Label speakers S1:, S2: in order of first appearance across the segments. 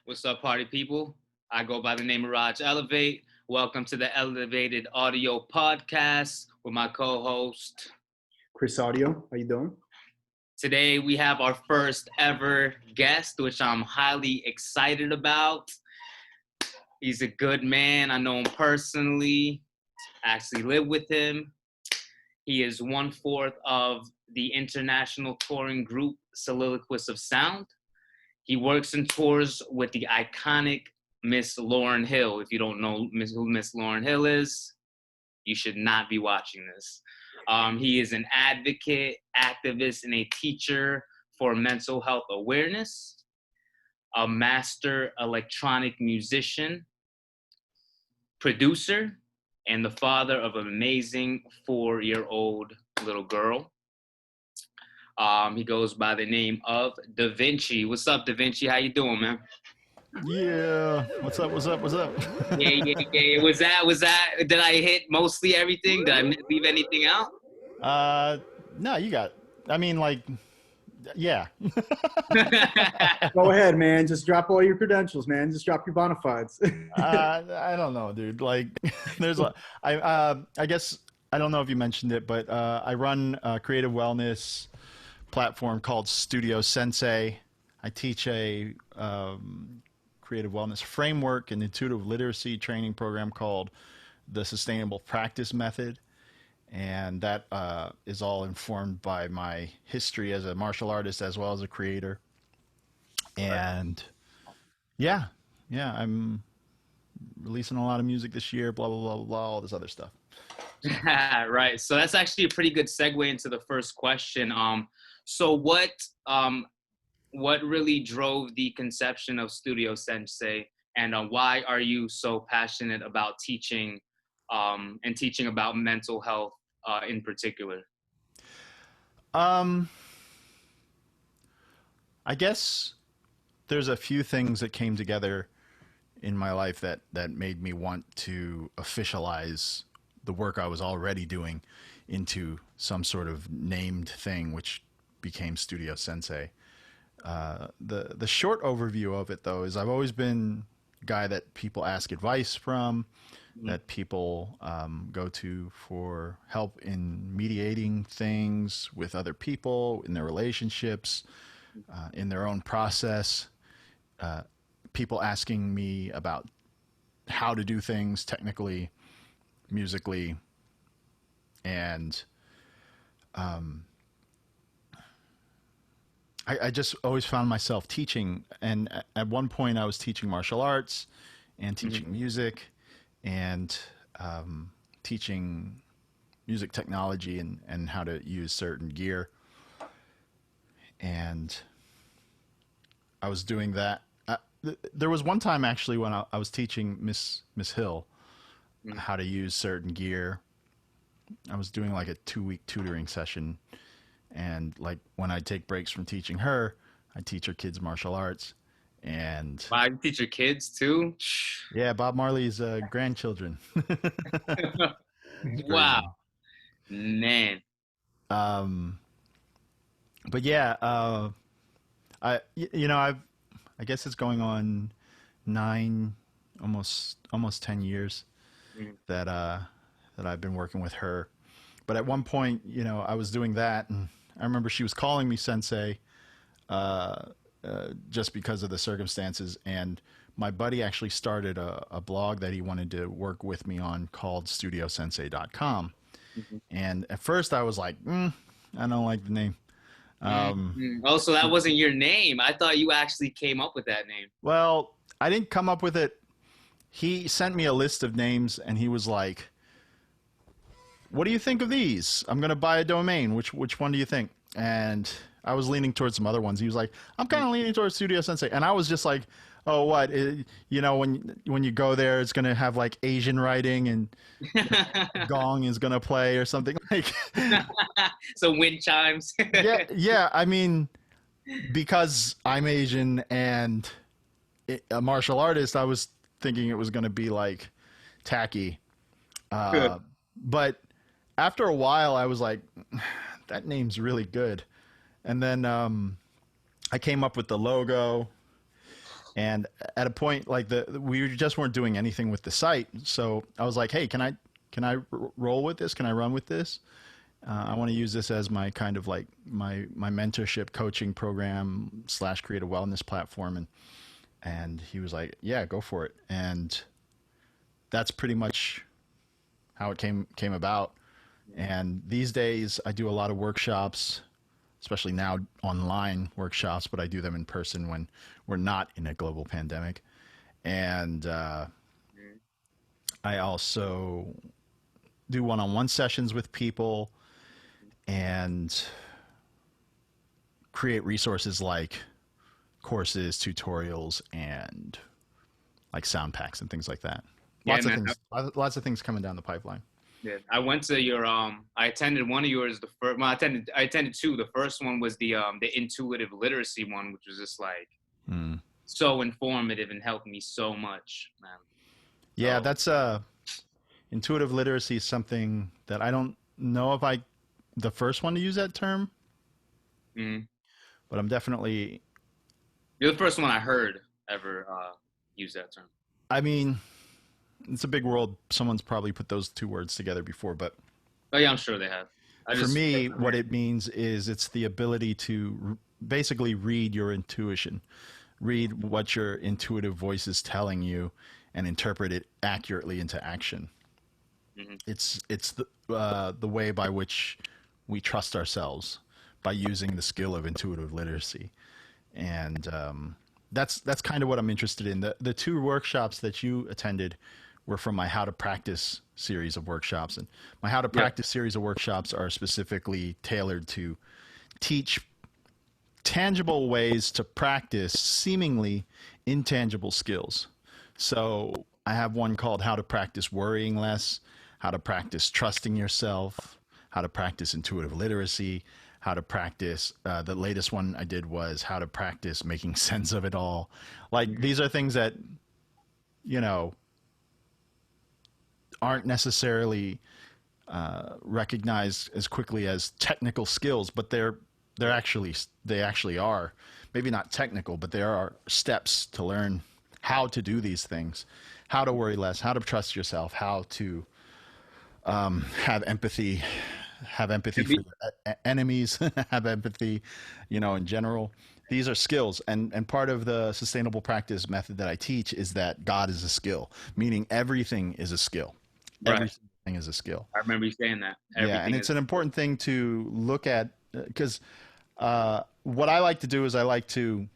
S1: What's up, party people? I go by the name of Raj Elevate. Welcome to the Elevated Audio Podcast with my co-host.
S2: Chris Audio, how you doing?
S1: Today we have our first ever guest, which I'm highly excited about. He's a good man. I know him personally. I actually live with him. He is 1/4 of the international touring group Solillaquists of Sound. He works and tours with the iconic Miss Lauryn Hill. If you don't know who Miss Lauryn Hill is, you should not be watching this. He is an advocate, activist, and a teacher for mental health awareness, a master electronic musician, producer, and the father of an amazing 4-year-old little girl. He goes by the name of DiViNCi. What's up, DiViNCi? How you doing, man?
S3: Yeah. What's up?
S1: Yeah. Was that? Did I hit mostly everything? Did I leave anything out?
S3: No, you got. I mean, like, yeah.
S2: Go ahead, man. Just drop all your credentials, man. Just drop your bona fides.
S3: I don't know, dude. Like, I guess I don't know if you mentioned it, but I run a creative wellness platform called Studio Sensei. I teach a creative wellness framework and intuitive literacy training program called the Sustainable Practice Method. And that is all informed by my history as a martial artist as well as a creator. And yeah, I'm releasing a lot of music this year, blah, blah, blah, blah, blah, all this other stuff.
S1: Right. So that's actually a pretty good segue into the first question. So what really drove the conception of Studio Sensei, and why are you so passionate about teaching and teaching about mental health in particular?
S3: I guess there's a few things that came together in my life that made me want to officialize the work I was already doing into some sort of named thing, which became Studio Sensei. The short overview of it, though, is I've always been a guy that people ask advice from, that people go to for help in mediating things with other people, in their relationships, in their own process. People asking me about how to do things technically, musically, and I just always found myself teaching. And at one point I was teaching martial arts and teaching music and teaching music technology and how to use certain gear. And I was doing that. There was one time actually when I was teaching Miss Hill how to use certain gear. I was doing like a 2-week tutoring session, and like when I take breaks from teaching her, I teach her kids martial arts. And
S1: Wow, you teach your kids too?
S3: Yeah, Bob Marley's grandchildren.
S1: Wow, man.
S3: But yeah, I guess it's going on 9, almost 10 years that I've been working with her. But at one point, I was doing that, and I remember she was calling me Sensei, just because of the circumstances. And my buddy actually started a blog that he wanted to work with me on called studiosensei.com. And at first I was like, I don't like the name.
S1: Oh, so that wasn't your name. I thought you actually came up with that name.
S3: Well, I didn't come up with it. He sent me a list of names, and he was like, what do you think of these? I'm going to buy a domain. Which one do you think? And I was leaning towards some other ones. He was like, I'm kind of leaning towards Studio Sensei. And I was just like, oh, what? When you go there, it's going to have like Asian writing and gong is going to play or something like.
S1: So wind chimes.
S3: Yeah. I mean, because I'm Asian and a martial artist, I was thinking it was going to be like tacky. But after a while, I was like, that name's really good. And then I came up with the logo, And at a point, like we just weren't doing anything with the site. So I was like, hey, can I roll with this? Can I run with this? I want to use this as my kind of like my mentorship coaching program / creative wellness platform. And he was like, yeah, go for it. And that's pretty much how it came about. And these days I do a lot of workshops, especially now online workshops, but I do them in person when we're not in a global pandemic. And I also do one-on-one sessions with people and create resources like courses, tutorials, and like sound packs and things like that. Lots of things coming down the pipeline.
S1: Yeah, I went to your I attended one of yours. The first, well, I attended two. The first one was the intuitive literacy one, which was just like so informative and helped me so much, man.
S3: Yeah, that's intuitive literacy is something that I don't know if the first one to use that term, but I'm definitely.
S1: You're the first one I heard ever use that term.
S3: I mean, it's a big world. Someone's probably put those two words together before, but
S1: oh yeah, I'm sure they have.
S3: For me, what it means is it's the ability to basically read your intuition, read what your intuitive voice is telling you, and interpret it accurately into action. Mm-hmm. It's the way by which we trust ourselves by using the skill of intuitive literacy, and that's kind of what I'm interested in. The two workshops that you attended were from my How to Practice series of workshops, and my How to Practice series of workshops are specifically tailored to teach tangible ways to practice seemingly intangible skills. So I have one called How to Practice Worrying Less, How to Practice Trusting Yourself, How to Practice Intuitive Literacy, How to Practice, the latest one I did was How to Practice Making Sense of It All. Like, these are things that, you know, aren't necessarily recognized as quickly as technical skills, but they actually are. Maybe not technical, but there are steps to learn how to do these things, how to worry less, how to trust yourself, how to have empathy for your enemies, have empathy, you know, in general. These are skills, and part of the sustainable practice method that I teach is that God is a skill, meaning everything is a skill.
S1: Right.
S3: Everything is a skill.
S1: I remember you saying that.
S3: And it's an important thing to look at, because what I like to do is I like to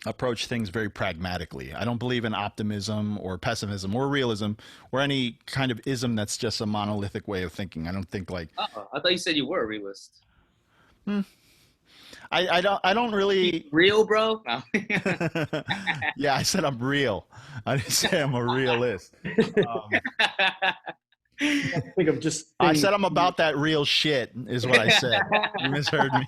S3: approach things very pragmatically. I don't believe in optimism or pessimism or realism or any kind of ism that's just a monolithic way of thinking. I don't think like.
S1: I thought you said you were a realist.
S3: I don't really.
S1: Real, bro? No.
S3: Yeah, I said I'm real. I didn't say I'm a realist.
S2: Think of just.
S3: I said I'm about that real shit, is what I said. You misheard me.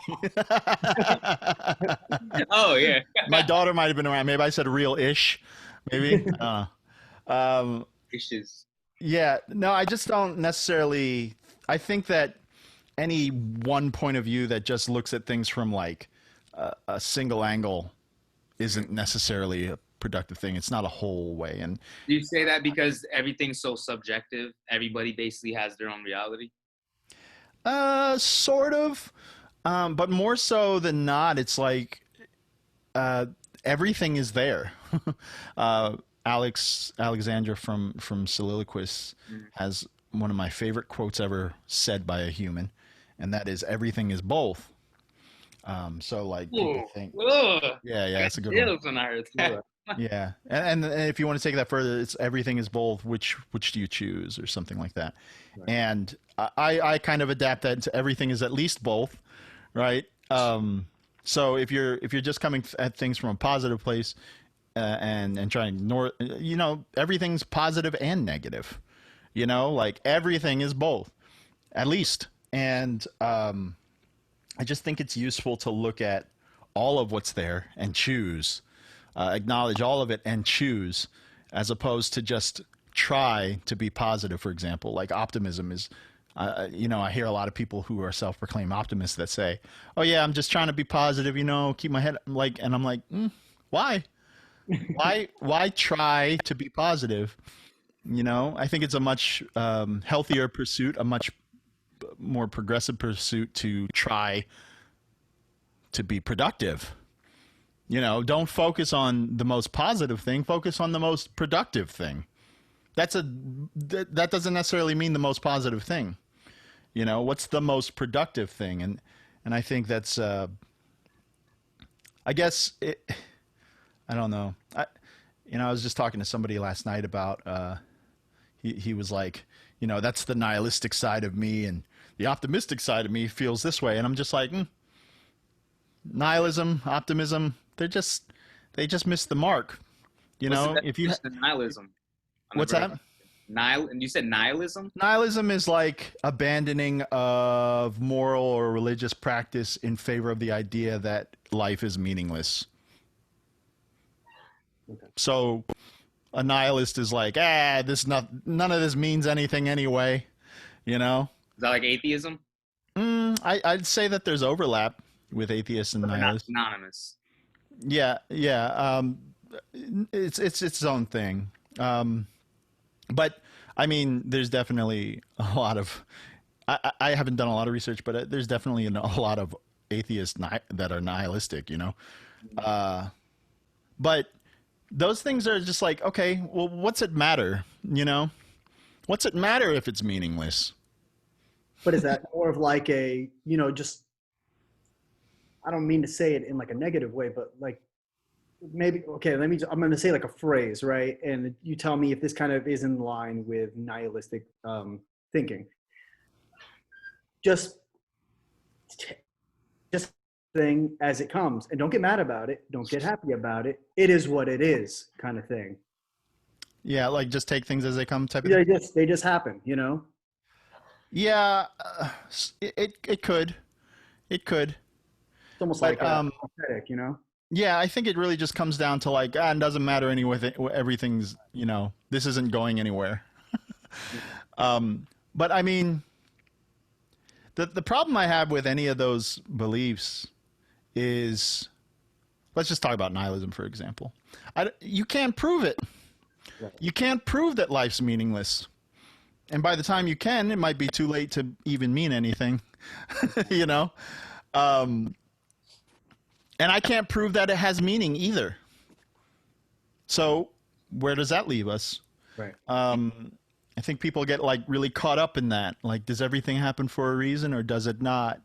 S1: Oh yeah.
S3: My daughter might have been around. Maybe I said real-ish. Maybe.
S1: Issues.
S3: Yeah. No, I just don't necessarily. I think that any one point of view that just looks at things from like a single angle isn't necessarily a productive thing. It's not a whole way. And
S1: do you say that because everything's so subjective? Everybody basically has their own reality?
S3: Sort of. But more so than not, it's like everything is there. Alexandra from Solillaquists has one of my favorite quotes ever said by a human, and that is, everything is both. So like people think, yeah, it's a good one.
S1: When I heard that.
S3: Yeah, and if you want to take that further, it's everything is both. Which do you choose, or something like that? Right. And I kind of adapt that to everything is at least both, right? So if you're just coming at things from a positive place and trying to ignore, you know, everything's positive and negative. You know, like everything is both, at least. And I just think it's useful to look at all of what's there and choose, acknowledge all of it and choose, as opposed to just try to be positive. For example, like optimism is, you know, I hear a lot of people who are self-proclaimed optimists that say, oh yeah, I'm just trying to be positive, you know, keep my head like, and I'm like, why? Why try to be positive? You know, I think it's a much healthier pursuit, a much more progressive pursuit to try to be productive. You know, don't focus on the most positive thing, focus on the most productive thing. That doesn't necessarily mean the most positive thing. You know, what's the most productive thing? And I think that's I guess it, I don't know. I was just talking to somebody last night about he was like, you know, that's the nihilistic side of me, and the optimistic side of me feels this way, and I'm just like, nihilism, optimism, they just missed the mark. You
S1: What's
S3: know,
S1: the
S3: if you
S1: definition of nihilism?
S3: what's that?
S1: And you said nihilism?
S3: Nihilism is like abandoning of moral or religious practice in favor of the idea that life is meaningless.
S2: Okay.
S3: So a nihilist is like, none of this means anything anyway, you know?
S1: Is that like atheism?
S3: I'd say that there's overlap with atheists and
S1: But they're not
S3: nihilists.
S1: synonymous.
S3: Yeah, yeah. It's its own thing. But I mean, there's definitely a lot of. I haven't done a lot of research, but there's definitely a lot of atheists that are nihilistic. You know, but those things are just like, okay, well, what's it matter? You know, what's it matter if it's meaningless?
S2: But is that more of like a, just, I don't mean to say it in like a negative way, but like maybe, okay, I'm going to say like a phrase, right? And you tell me if this kind of is in line with nihilistic thinking. Just thing as it comes, and don't get mad about it. Don't get happy about it. It is what it is, kind of thing.
S3: Yeah, like just take things as they come type of thing.
S2: They just happen,
S3: Yeah, it could.
S2: It's almost
S3: But,
S2: like pathetic,
S3: Yeah, I think it really just comes down to like, it doesn't matter anyway. Everything's, this isn't going anywhere. But I mean, the problem I have with any of those beliefs is, let's just talk about nihilism, for example. You can't prove it.
S2: Right.
S3: You can't prove that life's meaningless. And by the time you can, it might be too late to even mean anything, And I can't prove that it has meaning either. So where does that leave us?
S2: Right.
S3: I think people get like really caught up in that. Like, does everything happen for a reason or does it not?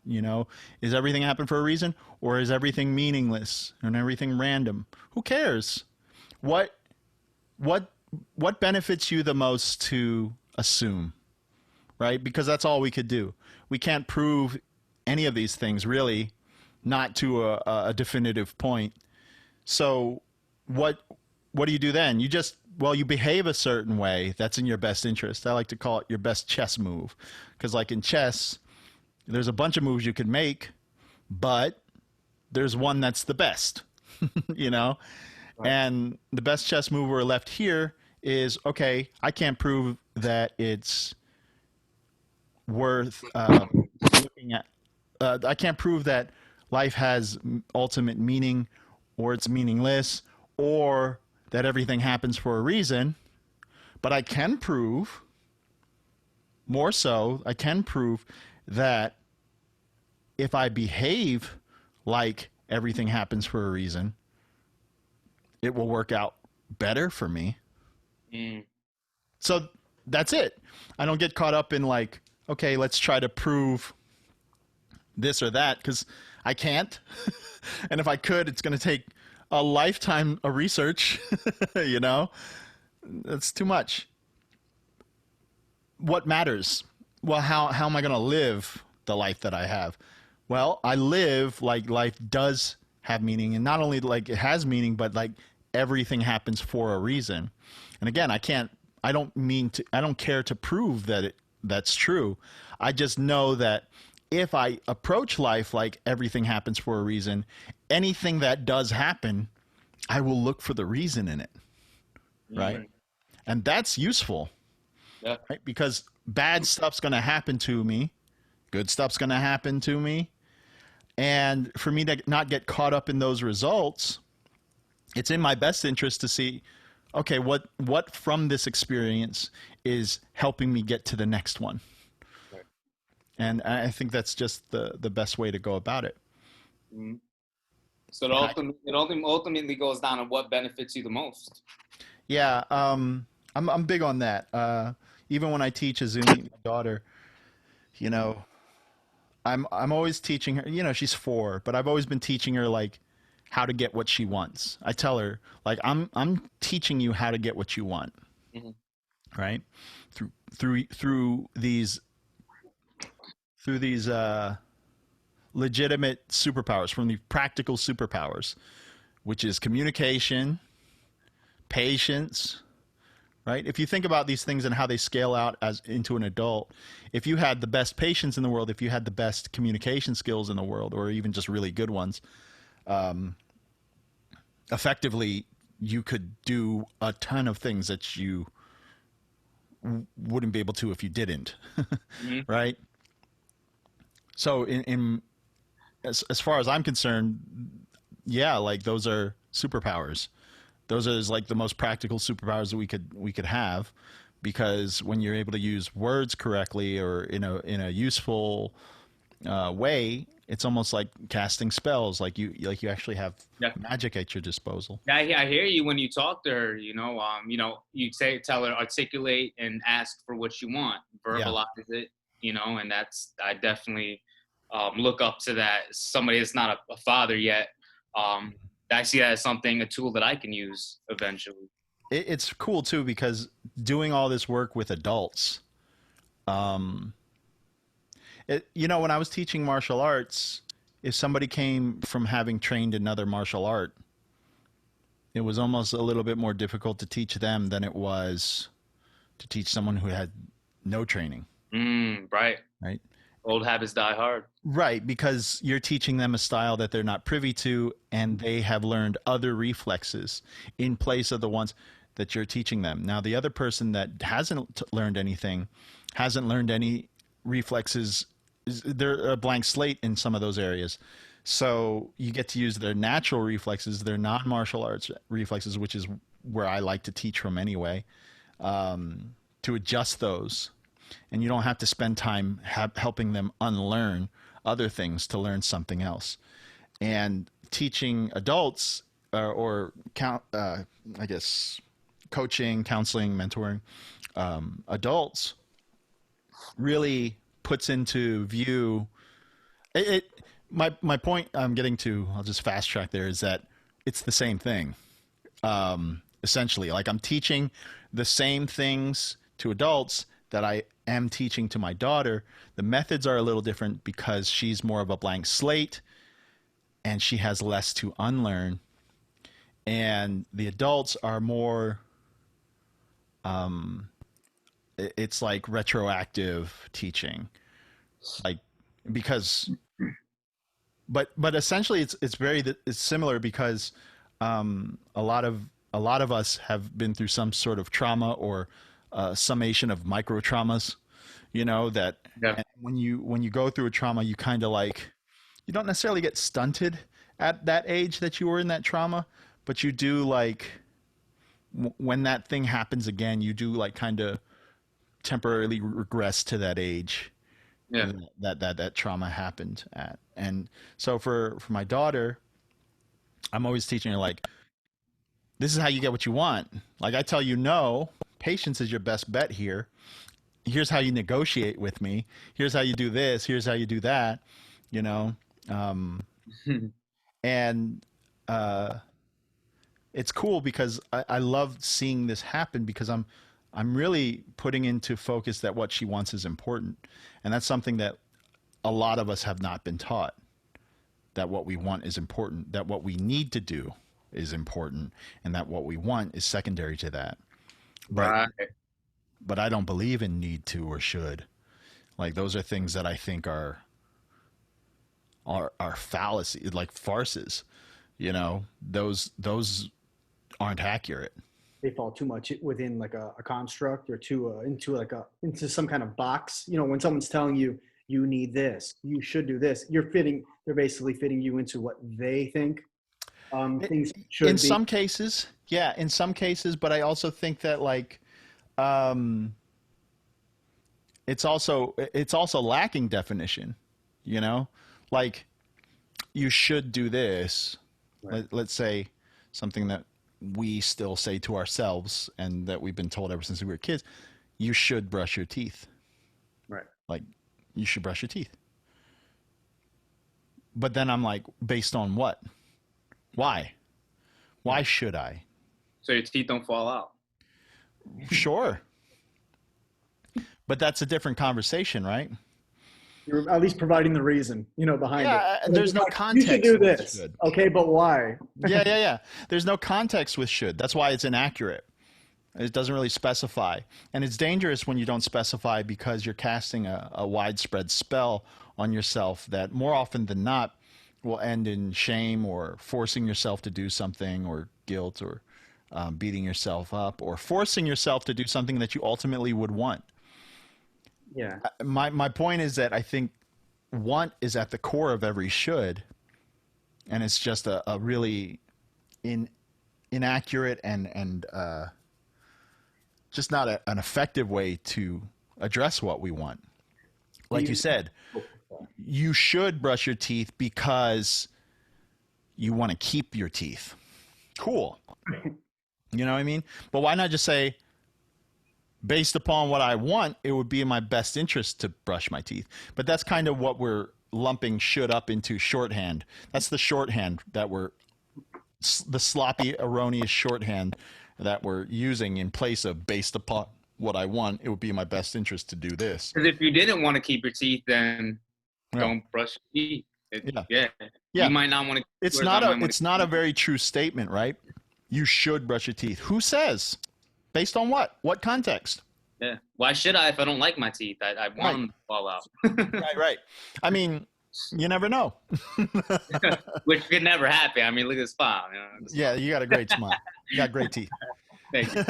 S3: Is everything happen for a reason or is everything meaningless and everything random? Who cares? What benefits you the most to assume, right? Because that's all we could do. We can't prove any of these things really, not to a definitive point. So what do you do then? You behave a certain way that's in your best interest. I like to call it your best chess move. Because like in chess, there's a bunch of moves you could make, but there's one that's the best, Right. And the best chess move we're left here is, okay, I can't prove that it's worth looking at. I can't prove that life has ultimate meaning or it's meaningless or that everything happens for a reason, but I can prove, more so, I can prove that if I behave like everything happens for a reason, it will work out better for me. So that's it. I don't get caught up in like, okay, let's try to prove this or that, because I can't. And if I could, it's going to take a lifetime of research, That's too much. What matters? Well, how am I going to live the life that I have? Well, I live like life does have meaning, and not only like it has meaning, but like everything happens for a reason. And again, I don't care to prove that that's true. I just know that if I approach life like everything happens for a reason, anything that does happen, I will look for the reason in it, right? And that's useful, right? Because bad stuff's going to happen to me, good stuff's going to happen to me, and for me to not get caught up in those results, it's in my best interest to see, okay, what from this experience is helping me get to the next one.
S1: Right.
S3: And I think that's just the best way to go about it.
S1: Mm-hmm. So it ultimately goes down to what benefits you the most.
S3: Yeah, I'm big on that. Even when I teach a zoomy, my daughter, you know, I'm always teaching her. You know, she's 4, but I've always been teaching her like how to get what she wants. I tell her like I'm teaching you how to get what you want,
S1: Mm-hmm.
S3: right? Through these legitimate superpowers, from the practical superpowers, which is communication, patience, right? If you think about these things and how they scale out as into an adult, if you had the best patience in the world, if you had the best communication skills in the world, or even just really good ones, effectively you could do a ton of things that you wouldn't be able to if you didn't,
S1: Mm-hmm.
S3: right? So as far as I'm concerned, yeah, like those are superpowers. Those are like the most practical superpowers that we could have, because when you're able to use words correctly or in a useful way, it's almost like casting spells. Like you actually have
S1: Yeah.
S3: magic at your disposal.
S1: Yeah, I hear you when you talk to her. You tell her, articulate and ask for what you want, verbalize it. And I definitely look up to that. Somebody that's not a father yet. I see that as a tool that I can use eventually.
S3: It's cool too, because doing all this work with adults, when I was teaching martial arts, if somebody came from having trained another martial art, it was almost a little bit more difficult to teach them than it was to teach someone who had no training.
S1: Right.
S3: Right.
S1: Old habits die hard.
S3: Right, because you're teaching them a style that they're not privy to, and they have learned other reflexes in place of the ones that you're teaching them. Now, the other person that hasn't learned anything, hasn't learned any reflexes, they're a blank slate in some of those areas. So you get to use their natural reflexes, their non-martial arts reflexes, which is where I like to teach from anyway, to adjust those. And you don't have to spend time helping them unlearn other things to learn something else. And teaching adults I guess coaching, counseling, mentoring adults really puts into view my point I'm getting to, I'll just fast track there, is that it's the same thing. Essentially, like I'm teaching the same things to adults that I am teaching to my daughter. The methods are a little different because she's more of a blank slate and she has less to unlearn. And the adults are more, it's like retroactive teaching, like, because, but essentially it's it's similar, because a lot of us have been through some sort of trauma or summation of micro traumas, that when you go through a trauma, you kind of like, you don't necessarily get stunted at that age that you were in that trauma, but you do, like, when that thing happens again, you do like kind of temporarily regress to that age that trauma happened at. And so for my daughter, I'm always teaching her, like, this is how you get what you want. Like, I tell you, no, patience is your best bet here. Here's how you negotiate with me. Here's how you do this. Here's how you do that. And it's cool because I love seeing this happen, because I'm really putting into focus that what she wants is important. And that's something that a lot of us have not been taught, that what we want is important, that what we need to do is important, and that what we want is secondary to that.
S1: Right.
S3: But I don't believe in need to or should. Like, those are things that I think are fallacy, like farces. Those aren't accurate.
S2: They fall too much within like a construct, or into some kind of box. When someone's telling you, you need this, you should do this, they're basically fitting you into what they think. things should
S3: in
S2: be.
S3: some cases, yeah, in some cases, but I also think that like um, it's also lacking definition, you know? Like you should do this.
S2: Right.
S3: Let's say something that we still say to ourselves and that we've been told ever since we were kids, you should brush your teeth.
S2: Right.
S3: Like you should brush your teeth. But then I'm like, based on what? Why? Why should I?
S1: So your teeth don't fall out.
S3: Sure. But that's a different conversation, right?
S2: You're at least providing the reason, behind
S3: Yeah,
S2: it.
S3: there's no
S2: Like,
S3: context.
S2: You should do
S3: with
S2: this.
S3: should.
S2: Okay, but why?
S3: Yeah. There's no context with should. That's why it's inaccurate. It doesn't really specify. And it's dangerous when you don't specify because you're casting a widespread spell on yourself that more often than not will end in shame or forcing yourself to do something or guilt or beating yourself up or forcing yourself to do something that you ultimately would want.
S2: Yeah.
S3: My point is that I think want is at the core of every should, and it's just a really inaccurate and just not an effective way to address what we want. Like you said, you should brush your teeth because you want to keep your teeth. Cool. You know what I mean? But why not just say, based upon what I want, it would be in my best interest to brush my teeth. But that's kind of what we're lumping should up into shorthand. That's the shorthand that the sloppy, erroneous shorthand that we're using in place of based upon what I want, it would be in my best interest to do this.
S1: Because if you didn't want to keep your teeth, then don't brush your teeth. Yeah. You might not want to.
S3: It's not a very true statement, right? You should brush your teeth. Who says? Based on what? What context?
S1: Yeah. Why should I if I don't like my teeth? I want them to fall out.
S3: Right. I mean, you never know.
S1: Which could never happen. I mean, look at this file.
S3: Yeah, you got a great smile. You got great teeth.
S1: Thank you.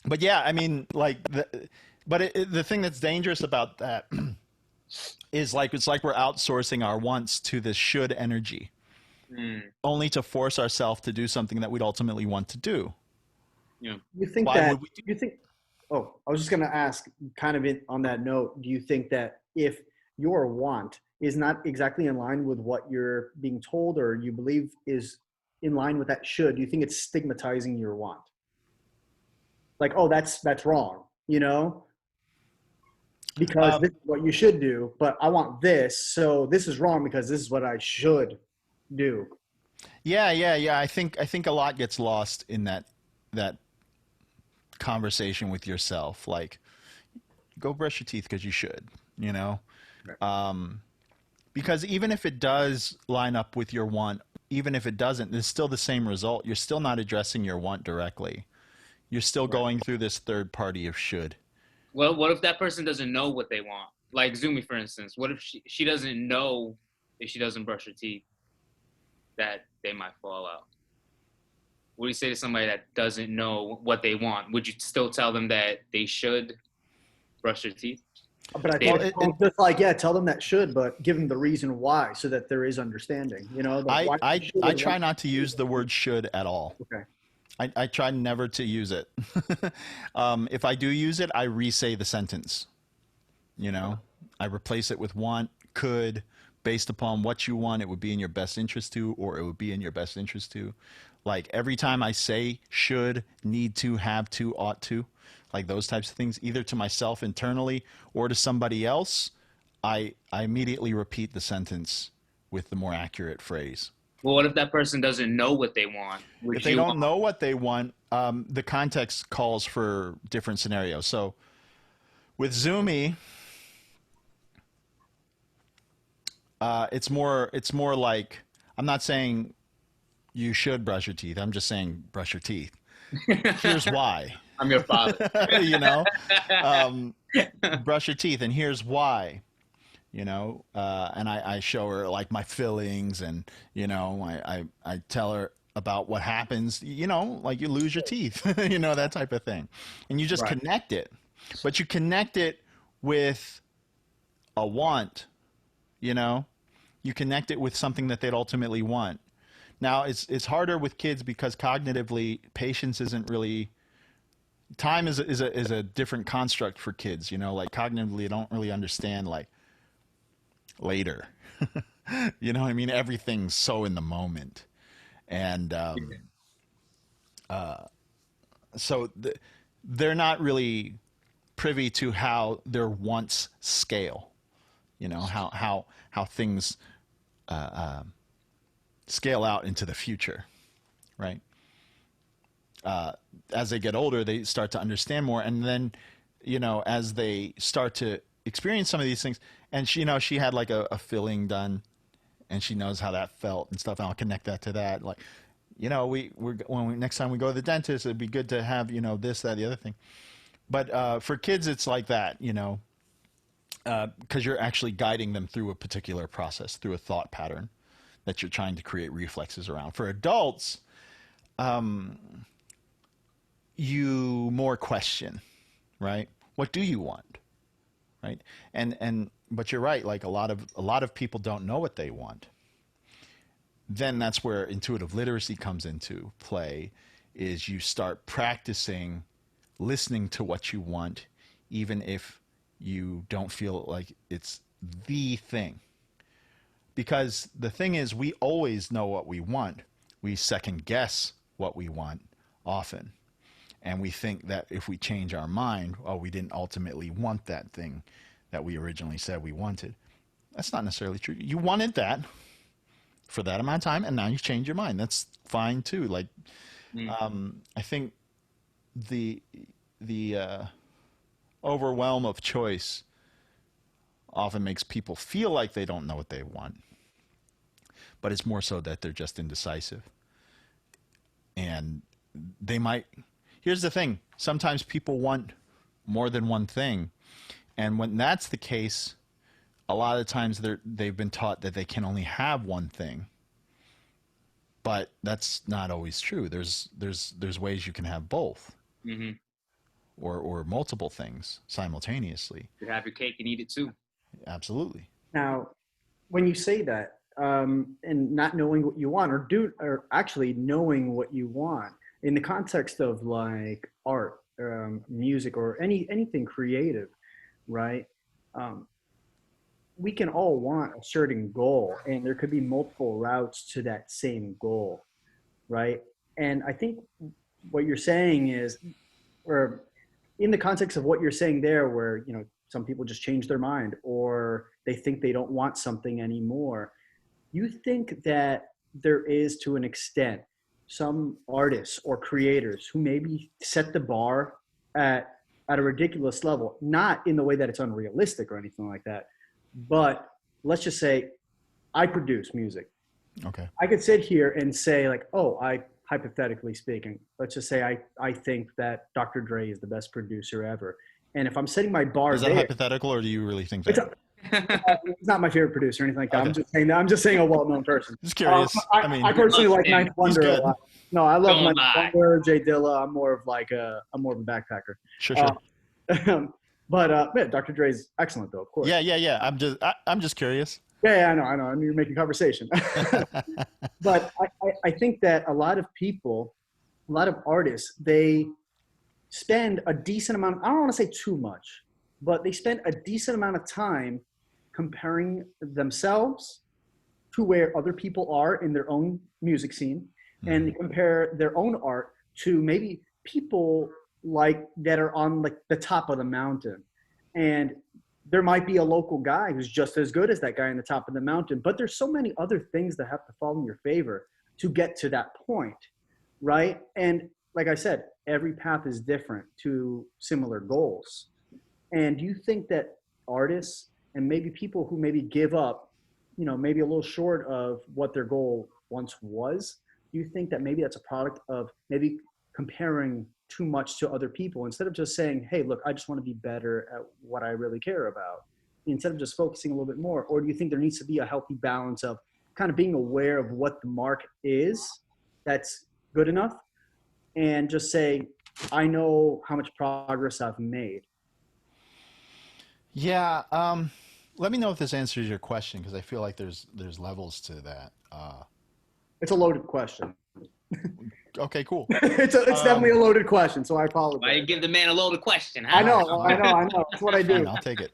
S3: But yeah, I mean, like, the thing that's dangerous about that is like it's like we're outsourcing our wants to this should energy, only to force ourselves to do something that we'd ultimately want to do.
S1: Yeah.
S2: You think
S3: Why
S2: that?
S3: would we do-
S2: You think? Oh, I was just going to ask, kind of on that note. Do you think that if your want is not exactly in line with what you're being told, or you believe is in line with that should, do you think it's stigmatizing your want? Like, oh, that's wrong, because this is what you should do, but I want this, so this is wrong because this is what I should do.
S3: Yeah. I think a lot gets lost in that conversation with yourself. Like, go brush your teeth because you should,
S2: Right.
S3: Because even if it does line up with your want, even if it doesn't, it's still the same result. You're still not addressing your want directly. You're still going through this third party of should.
S1: Well, what if that person doesn't know what they want? Like Zoomy, for instance. What if she doesn't know if she doesn't brush her teeth that they might fall out? What do you say to somebody that doesn't know what they want? Would you still tell them that they should brush their teeth?
S2: But I think just like, tell them that should, but give them the reason why, so that there is understanding.
S3: I try not to use the word should at all.
S2: Okay.
S3: I try never to use it. If I do use it, I re-say the sentence. I replace it with want, could, based upon what you want, it would be in your best interest to, or it would be in your best interest to. Like every time I say should, need to, have to, ought to, like those types of things, either to myself internally or to somebody else, I immediately repeat the sentence with the more accurate phrase.
S1: Well, what if that person doesn't know what they want?
S3: If they don't know what they want, the context calls for different scenarios. So with Zoomy, it's more like, I'm not saying you should brush your teeth. I'm just saying brush your teeth. Here's why.
S1: I'm your father.
S3: Brush your teeth, and here's why. And I show her like my fillings, and I tell her about what happens, like you lose your teeth, that type of thing, and you just connect it, but you connect it with a want, you connect it with something that they'd ultimately want. Now, it's harder with kids because cognitively, patience isn't really, time is a different construct for kids. You know, like cognitively, they don't really understand like later. You know what I mean? Everything's so in the moment, and so they're not really privy to how their wants scale. You know, how things scale out into the future, right? As they get older, they start to understand more, and then, you know, as they start to experience some of these things, and she, you know, she had like a filling done, and she knows how that felt and stuff. And I'll connect that to that. Like, you know, next time we go to the dentist, it'd be good to have, you know, this, that, the other thing. But for kids, it's like that, you know, because you're actually guiding them through a particular process, through a thought pattern that you're trying to create reflexes around. For adults, you more question, right? What do you want, right? But you're right. Like a lot of people don't know what they want. Then that's where intuitive literacy comes into play. Is you start practicing listening to what you want, even if you don't feel like it's the thing. Because the thing is, we always know what we want. We second guess what we want often. And we think that if we change our mind, oh, we didn't ultimately want that thing that we originally said we wanted. That's not necessarily true. You wanted that for that amount of time, and now you change your mind. That's fine too. Like, I think the overwhelm of choice often makes people feel like they don't know what they want, but it's more so that they're just indecisive. And they might, here's the thing, sometimes people want more than one thing, and when that's the case, a lot of times they've been taught that they can only have one thing, but that's not always true. There's ways you can have both.
S1: Mm-hmm.
S3: Or multiple things simultaneously.
S1: You have your cake and eat it too.
S3: Absolutely.
S2: Now, when you say that, and not knowing what you want, or actually knowing what you want, in the context of like art, music, or anything creative, right? We can all want a certain goal, and there could be multiple routes to that same goal, right? And I think what you're saying is, or in the context of what you're saying there, where, you know, some people just change their mind or they think they don't want something anymore. You think that there is, to an extent, some artists or creators who maybe set the bar at a ridiculous level, not in the way that it's unrealistic or anything like that, but let's just say I produce music.
S3: Okay.
S2: I could sit here and say like, oh, hypothetically speaking, let's just say I think that Dr. Dre is the best producer ever. And if I'm setting my bar,
S3: is that hypothetical, or do you really think that?
S2: It's not my favorite producer or anything like that.
S3: Okay.
S2: I'm just saying a well-known person.
S3: Just curious.
S2: I personally like Ninth Wonder a lot. No, I love
S1: Don't
S2: Ninth Wonder, Jay Dilla. I'm more of a backpacker.
S3: Sure.
S2: But yeah, Dr. Dre's excellent though, of course.
S3: Yeah. I'm just curious.
S2: Yeah, I know. I mean, you're making conversation. But I think that a lot of people, a lot of artists, they spend a decent amount, I don't want to say too much, but they spend a decent amount of time comparing themselves to where other people are in their own music scene, and they compare their own art to maybe people like that are on like the top of the mountain. And there might be a local guy who's just as good as that guy on the top of the mountain, but there's so many other things that have to fall in your favor to get to that point, right? And like I said, every path is different to similar goals. And do you think that artists and maybe people who maybe give up, you know, maybe a little short of what their goal once was, do you think that maybe that's a product of maybe comparing too much to other people instead of just saying, hey, look, I just want to be better at what I really care about, instead of just focusing a little bit more? Or do you think there needs to be a healthy balance of kind of being aware of what the mark is that's good enough, and just say, I know how much progress I've made?
S3: Yeah. let me know if this answers your question, because I feel like there's levels to that.
S2: It's a loaded question.
S3: Okay, cool.
S2: It's definitely a loaded question, so I apologize.
S1: Why you give the man a loaded question? Huh?
S2: I know. That's what I do.
S3: Fine, I'll take it.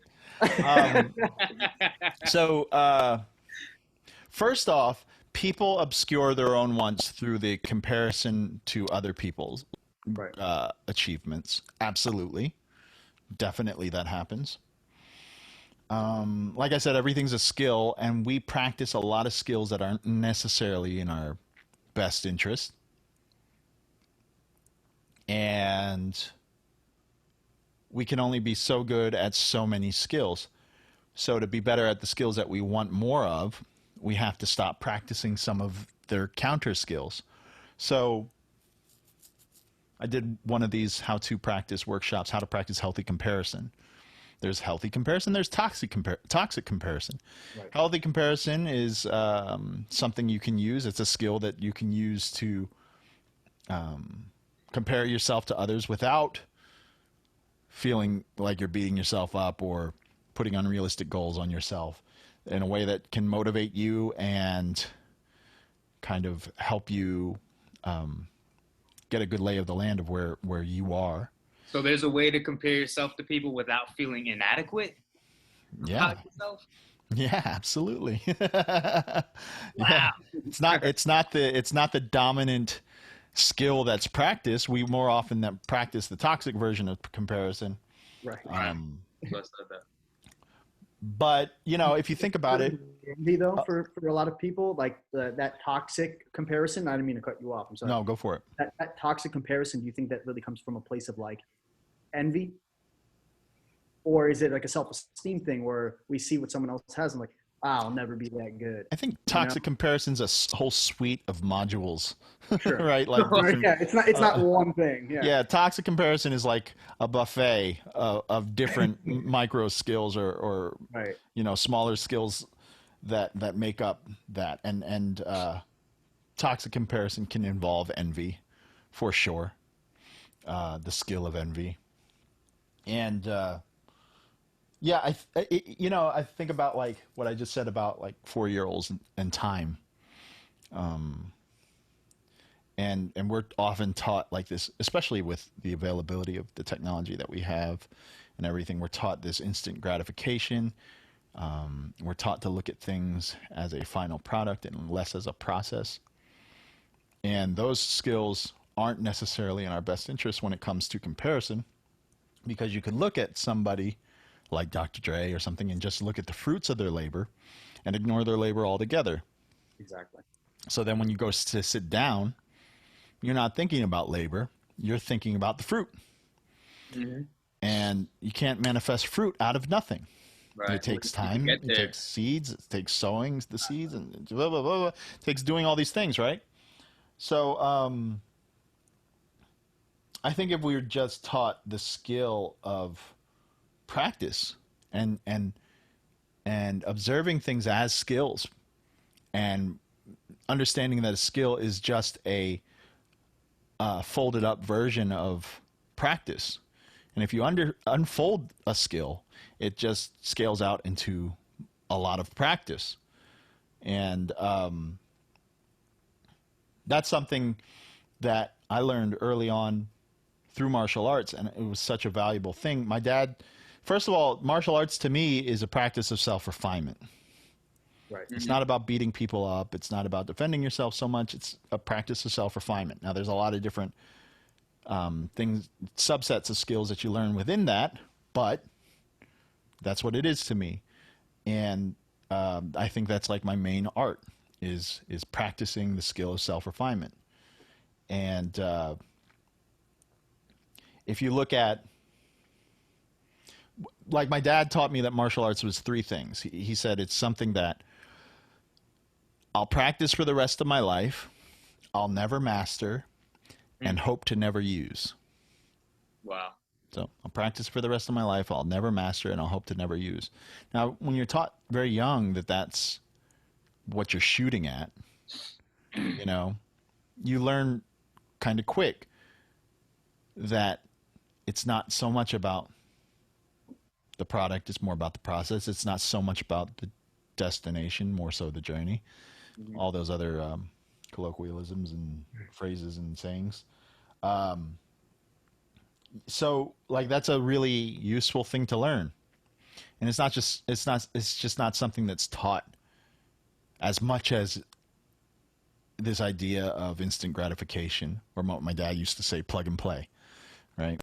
S3: So, first off, people obscure their own wants through the comparison to other people's
S2: Right.
S3: achievements. Absolutely. Definitely that happens. Like I said, everything's a skill, and we practice a lot of skills that aren't necessarily in our best interest. And we can only be so good at so many skills. So to be better at the skills that we want more of, we have to stop practicing some of their counter skills. So I did one of these how-to practice workshops, how to practice healthy comparison. There's healthy comparison, there's toxic comparison.
S2: Right.
S3: Healthy comparison is something you can use. It's a skill that you can use to compare yourself to others without feeling like you're beating yourself up or putting unrealistic goals on yourself, in a way that can motivate you and kind of help you get a good lay of the land of where you are.
S1: So there's a way to compare yourself to people without feeling inadequate
S3: Yeah.
S1: about yourself?
S3: Yeah, absolutely.
S1: Wow.
S3: Yeah. It's not the dominant skill that's practiced. We more often that practice the toxic version of comparison.
S2: Right.
S3: But if you think about it,
S2: Envy, though, for a lot of people, like that toxic comparison. I didn't mean to cut you off. I'm sorry.
S3: no, go for it.
S2: That toxic comparison. Do you think that really comes from a place of like envy, or is it like a self-esteem thing where we see what someone else has and like, I'll never be that good?
S3: I think toxic comparison's a whole suite of modules,
S2: Sure.
S3: right? Like different,
S2: yeah, it's not one thing. Yeah.
S3: Yeah, toxic comparison is like a buffet of different micro skills or
S2: Right.
S3: smaller skills that make up that. And toxic comparison can involve envy, for sure. The skill of envy. And yeah, I think about like what I just said about like 4-year-olds and time. And we're often taught like this, especially with the availability of the technology that we have and everything. We're taught this instant gratification. We're taught to look at things as a final product and less as a process. And those skills aren't necessarily in our best interest when it comes to comparison, because you can look at somebody like Dr. Dre or something and just look at the fruits of their labor and ignore their labor altogether.
S2: Exactly.
S3: So then when you go to sit down, you're not thinking about labor, you're thinking about the fruit.
S1: Mm-hmm.
S3: And you can't manifest fruit out of nothing.
S1: Right.
S3: It takes time, it takes seeds, it takes sowing the seeds, and blah, blah, blah, blah. It takes doing all these things, right? So I think if we were just taught the skill of practice and observing things as skills, and understanding that a skill is just a folded up version of practice. And if you unfold a skill, it just scales out into a lot of practice. And that's something that I learned early on through martial arts, and it was such a valuable thing. My dad, first of all, martial arts to me is a practice of self-refinement.
S2: Right.
S3: It's not about beating people up. It's not about defending yourself so much. It's a practice of self-refinement. Now, there's a lot of different things, subsets of skills that you learn within that, but that's what it is to me. And I think that's like my main art is practicing the skill of self-refinement. And if you look at, like my dad taught me that martial arts was 3 things. He said it's something that I'll practice for the rest of my life, I'll never master, and hope to never use.
S1: Wow.
S3: So I'll practice for the rest of my life, I'll never master, and I'll hope to never use. Now, when you're taught very young that that's what you're shooting at, you learn kind of quick that it's not so much about the product. It's more about the process. It's not so much about the destination, more so the journey.
S1: Mhm.
S3: All those other colloquialisms and phrases and sayings. So like that's a really useful thing to learn. And it's just not something that's taught as much as this idea of instant gratification, or what my dad used to say, plug and play, right?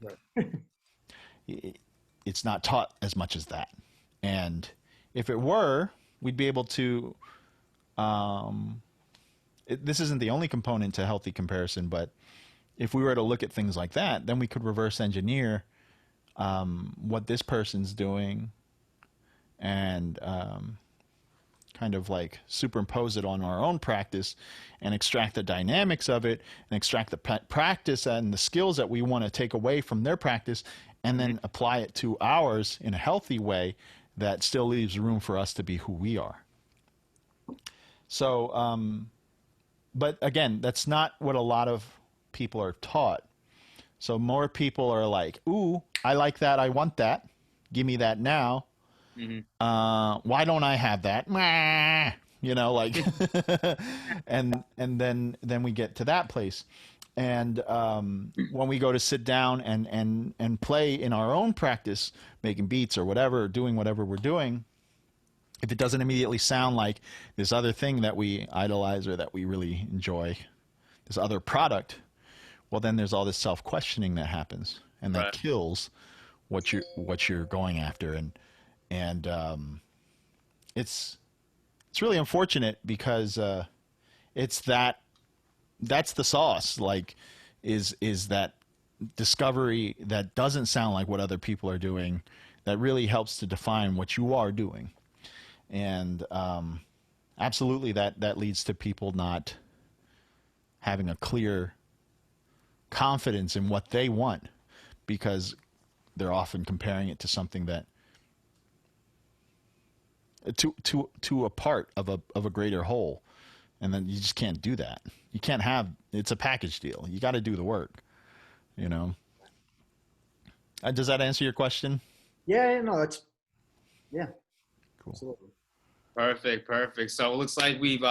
S3: It's not taught as much as that. And if it were, we'd be able to, this isn't the only component to healthy comparison, but if we were to look at things like that, then we could reverse engineer what this person's doing and kind of like superimpose it on our own practice and extract the dynamics of it and extract the practice and the skills that we want to take away from their practice and then apply it to ours in a healthy way that still leaves room for us to be who we are. So, but again, that's not what a lot of people are taught. So more people are like, ooh, I like that. I want that. Give me that now. Why don't I have that? You know, like, and then we get to that place. And when we go to sit down and play in our own practice, making beats or whatever, or doing whatever we're doing, if it doesn't immediately sound like this other thing that we idolize or that we really enjoy, this other product, well, then there's all this self-questioning that happens, and that kills what you're going after. And it's really unfortunate because that's the sauce, like is that discovery that doesn't sound like what other people are doing that really helps to define what you are doing. And absolutely that leads to people not having a clear confidence in what they want, because they're often comparing it to something that to a part of a greater whole, and then you just can't do that. You can't have, it's a package deal. You got to do the work, you know. Does that answer your question?
S2: Yeah, no, that's cool. Absolutely.
S1: Perfect. So it looks like we've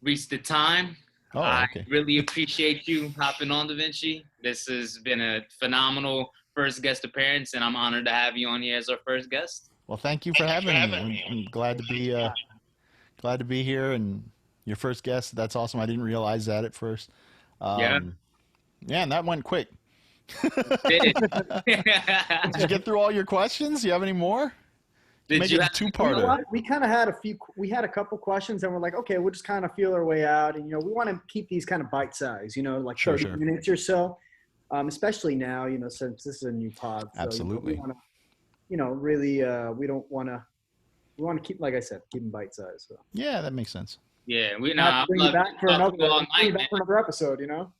S1: reached the time.
S3: Oh, okay.
S1: I really appreciate you hopping on, DiViNCi. This has been a phenomenal first guest appearance, and I'm honored to have you on here as our first guest.
S3: Well, thank you for having me. I'm glad to be here, and your first guest. That's awesome. I didn't realize that at first. Yeah, and that went quick. Did you get through all your questions? Do you have any more? Make it a two-parter.
S2: We kind of had a couple questions, and we're like, okay, we'll just kind of feel our way out. And, you know, we want to keep these kind of bite-sized, you know, like 30 minutes or so, especially now, you know, since this is a new pod. So,
S3: absolutely.
S2: You know, we want to, you know, really, we want to keep, like I said, keep them bite-sized. So.
S3: Yeah, that makes sense.
S1: Yeah, we
S2: bring you back for another episode, you know?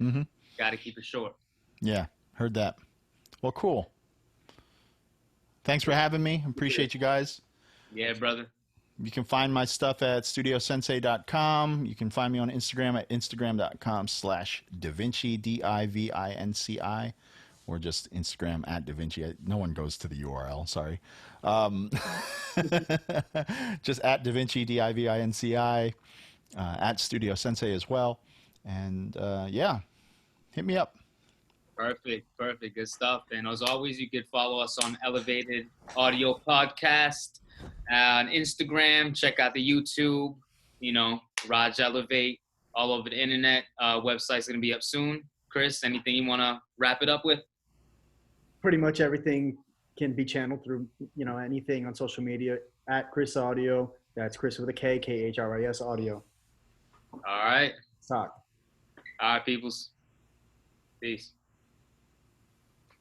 S3: Mm-hmm.
S1: Got to keep it short.
S3: Yeah, heard that. Well, cool. Thanks for having me. Appreciate you guys.
S1: Yeah, brother.
S3: You can find my stuff at studiosensei.com. You can find me on Instagram at instagram.com/DiViNci, DiVinci, or just Instagram at DiViNci. No one goes to the URL, sorry. Just at DiViNci, DiVinci, at Studio Sensei as well. And yeah, hit me up.
S1: Perfect. Good stuff. And as always, you could follow us on Elevated Audio Podcast on Instagram. Check out the YouTube, you know, Raj Elevate, all over the internet. Website's going to be up soon. Chris, anything you want to wrap it up with?
S2: Pretty much everything can be channeled through, you know, anything on social media at Khris Audio. That's Chris with a K, KHRIS Audio.
S1: All right.
S2: Talk.
S1: All right, peoples. Peace.